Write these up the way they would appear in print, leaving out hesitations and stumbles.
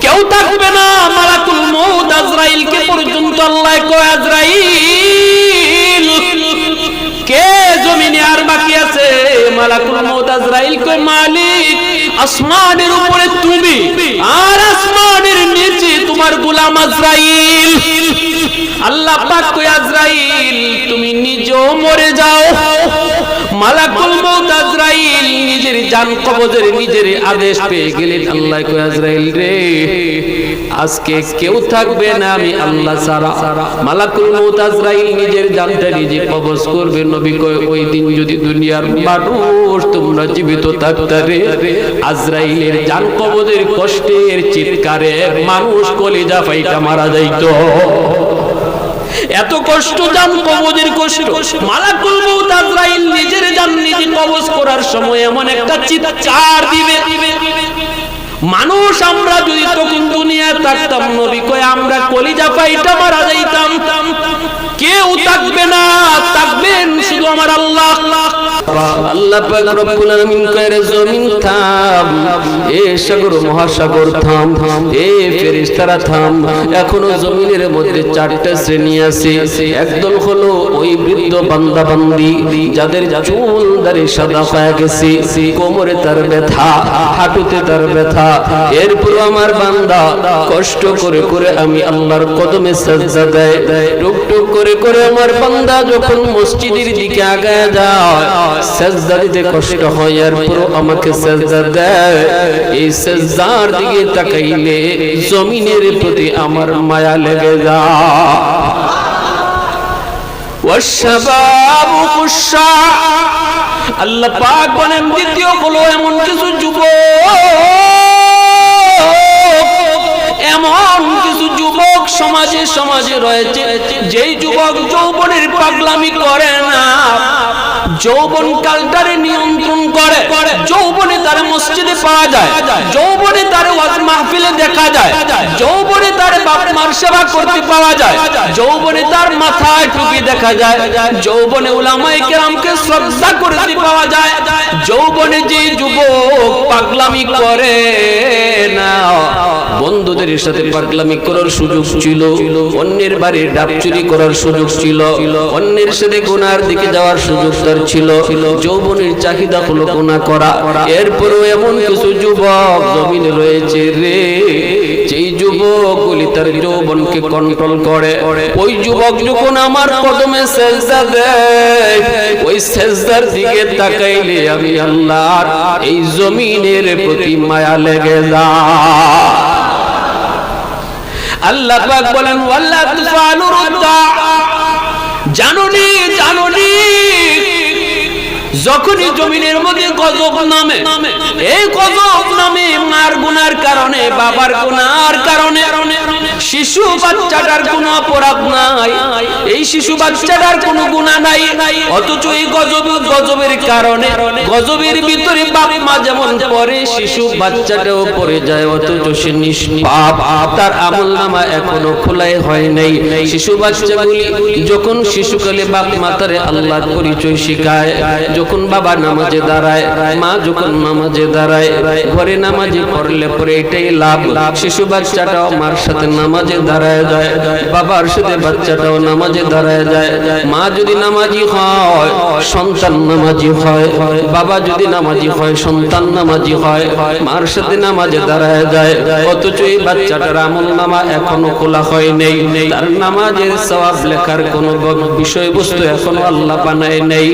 কেউ থাকবে না। মালাকুল মউত আজরাইলকে পর্যন্ত আল্লাহ কয়, আজরাইল কে জমিনে আর বাকি আছে? মালাকুল মউত আজরাইল কয়, মালিক আসমানের উপরে তুমি আর আসমানের নিচে তোমার গোলাম আজরাইল। আল্লাহ পাক কয়, আজরাইল তুমি নিজেও মরে যাও। মালাকুল মউত আজরাইল নিজের জান কবজের নিজের আদেশ পেয়ে গেলেন। আল্লাহ কয়, আজরাইল রে আজকে কেউ থাকবে না আমি আল্লাহ ছাড়া। মালাকুল মউত আজরাইল নিজের জানটা নিজে কবজ করবে। নবী কয়, ওই দিন যদি দুনিয়ার মানুষ তোমরা জীবিত থাকতে রে, আজরাইলের জান কবজের কষ্টের চিৎকারে মানুষ কলিজা ফাইটা মারা যাইতো। এত কষ্ট, জান কবজের কষ্ট। মালাকুল মউত আজরাইল নিজের জান নিজে কবজ করার সময় এমন একটা চিৎকার দিবে, মানুষ আমরা যদি তখন দুনিয়ায় থাকতাম, নবী কয় আমরা কলিজা ফাইটা মারা যাইতাম। কেউ থাকবে না, থাকবেন শুধু আমার আল্লাহ। আল্লাহ পাক রব্বুল আলামিন কয়, জমিন থাম, এ সাগর মহাসাগর থাম, এ ফেরেশতারা থাম। এখনো জমিনের মধ্যে চারটা শ্রেণী আছে। একদল হলো ওই বৃদ্ধ বান্দা বান্দি যাদের চুল দাড়ি সাদা হয়ে গেছে, কোমরে তার ব্যথা, হাঁটুতে তার ব্যথা। এরপর আমার বান্দা কষ্ট করে করে আমি আল্লাহর কদমে সাজদা দেয়। টুক টুক করে করে আমার বান্দা যখন মসজিদের দিকে আগায় যায়, সাজদা দিতে কষ্ট হয়, এরপর আমাকে সাজদা দেয়। এই সাজদার দিকে তাকাইলে জমিনের প্রতি আমার মায়া লেগে যায়। ওয়াশবাবু কুশা, আল্লাহ পাক বলেন দ্বিতীয় হলো এমন কিছু যুবক সমাজে রয়েছে, যেই যুবক যৌবনের পাগলামি করে না, যৌবন কালটারে নিয়ন্ত্রণ করে। যৌবনে তার মসজিদে পাওয়া যায়, যৌবনে তার ওয়াজ মাহফিলে দেখা যায়, যৌবনে তার বাপ মার সেবা করতে পাওয়া যায়, যৌবনে তার মাথায় টুপি দেখা যায়, যৌবনে উলামায়ে কেরামকে শ্রদ্ধা করতে পাওয়া যায়। যৌবনে যে যুবক পাগলামি করে না, বন্ধুদের সাথে পাগলামি করার সুযোগ ছিল, অন্যের বাড়ির ডাব চুরি করার সুযোগ ছিল, অন্যের সাথে গুনার দিকে যাওয়ার সুযোগ তার ছিল। যৌবনের চাহিদা হলো গুনাহ করা। এরপরও এমন কিছু যুবক জমিনে রয়েছে রে, যেই যুবকগুলি তার যৌবনকে কন্ট্রোল করে। ওই যুবক যখন আমার কদমে সেজদা দেয়, ওই সেজদার দিকে তাকাইলে আমি আল্লাহর এই জমিনের প্রতি মায়া লেগে যায়। আল্লাহ পাক বলেন, ওয়াল্লা তুফালু রুদ্দা, জানুনি যখনই জমিনের মধ্যে গজব নামে, এই গজব নামে মার গুনার কারণে, বাবার গুনার কারণে, শিশু বাচ্চাটার কোনো অপরাধ নাই, এই শিশু বাচ্চাটার কোনো গুনাহ নাই, অথচ এই গজবের কারণে, গজবের ভিতরে বাপ মা যেমন পড়ে, শিশু বাচ্চাটাও পড়ে যায়, অথচ সে নিষ্পাপ, তার আমলনামা এখনো খোলাই হয় নাই। শিশু বাচ্চাগুলি যখন শিশুকালে বাপ মাতারে আল্লাহর পরিচয় শিখায়, যখন বাবা নামাজে দাঁড়ায়, মা যখন নামাজে দাঁড়ায়, ঘরে নামাজি পড়লে পরে এটাই লাভ, শিশু বাচ্চাটাও মার সাথে নামাজে দাঁড়ায় যায়, বাবার সাথে বাচ্চাটাও নামাজে দাঁড়ায় যায়। মা যদি নামাজি হয়, সন্তান নামাজি হয়, বাবা যদি নামাজি হয়, সন্তান নামাজি হয়, মার সাথে নামাজে দাঁড়ায় যায়। অথচ এই বাচ্চাটার আমলনামা এখনো খোলা হয় নাই, তার নামাজের সওয়াব লেখার কোনো বিষয়বস্তু এখনো আল্লাহ বানায় নাই।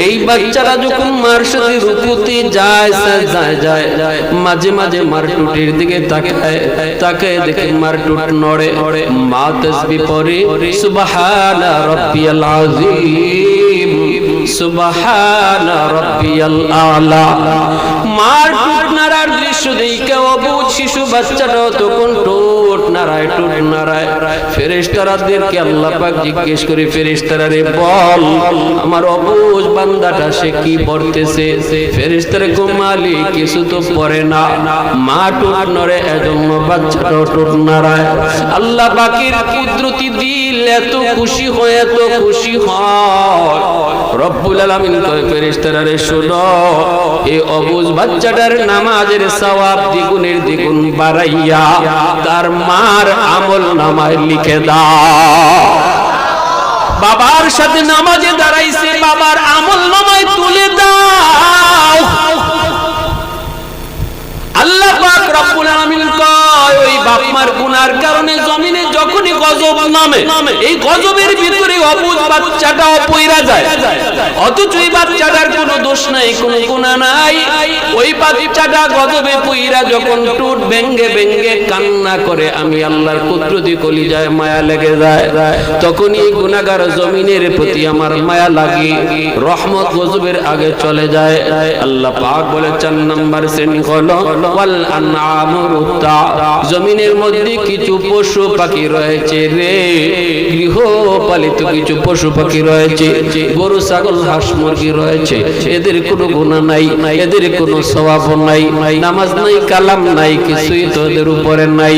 এই বাচ্চারা যখন মার সাথে রুকুতে যায়, মাঝে মাঝে মার টুটির দিকে তাকায় দেখে মার টুট নড়ে, মা তাসবিহ পড়ে, সুবহানা রাব্বিয়াল আযীম, সুবহানা রাব্বিয়াল আলা। মার টুট নাড়ার দৃশ্য দেখে অবুঝ শিশু বাচ্চাটাও তখন টুট নারায় টুট নারায়। ফেরেশতাদেরকে আল্লাহ পাক জিজ্ঞেস করে, ফেরেশতারা রে বল আমার অবুঝ বান্দাটা সে কি পড়তেছে? ফেরেশতারা কো মালিক কিছু তো পড়ে না, মা টুট নড়ে এজন্য বাচ্চাটাও টুট নারায়। আল্লাহ পাকের কুদরতি দিল এত খুশি হয়, এত খুশি হয়, রব্বুল আলামিন কয় ফেরেশতারা রে শোনো, এই অবুঝ বাচ্চাটার নামাজের সওয়াব দ্বিগুণের দ্বিগুণ বাড়াইয়া তার মার আমল নামায় লিখে দাও। বাবার সাথে নামাজে দাঁড়াইছে, বাবার আমল নামায় তুলে দাও। আল্লাহ পাক রব্বুল আলামিন কয় ওই বাপ মার গুনার কারণে জমিনে যখনই গজব নামে, এই গজবের ভিতরে অবুঝ বাচ্চাটাও পইরা যায়, অথচ এই বাচ্চাটার কোনো দোষ নাই, কোনো গুনাহ নাই। ওই বাচ্চাটা গজবে পইরা যখন টুট ভেঙ্গে ভেঙ্গে কান্না করে, আমি আল্লাহর কুদরতি কলিজায় মায়া লেগে যায়। তখন এই গুনাহগার জমিনের প্রতি আমার মায়া লাগে, রহমত গজবের আগে চলে যায়। আল্লাহ পাক বলে 4 নাম্বার শ্রেণী হলো ওয়াল আনআমুতা, জমিনের মধ্যে কিছু পশু পাখি রয়েছে রে, গৃহপালিত কিছু পশু পাখি রয়েছে, গরু ছাগল হাঁস মুরগি রয়েছে, এদের কোনো গুনাহ নাই, এদের কোনো সওয়াব নাই, নামাজ নাই, কালাম নাই, কিছুই তো এদের উপরে নাই।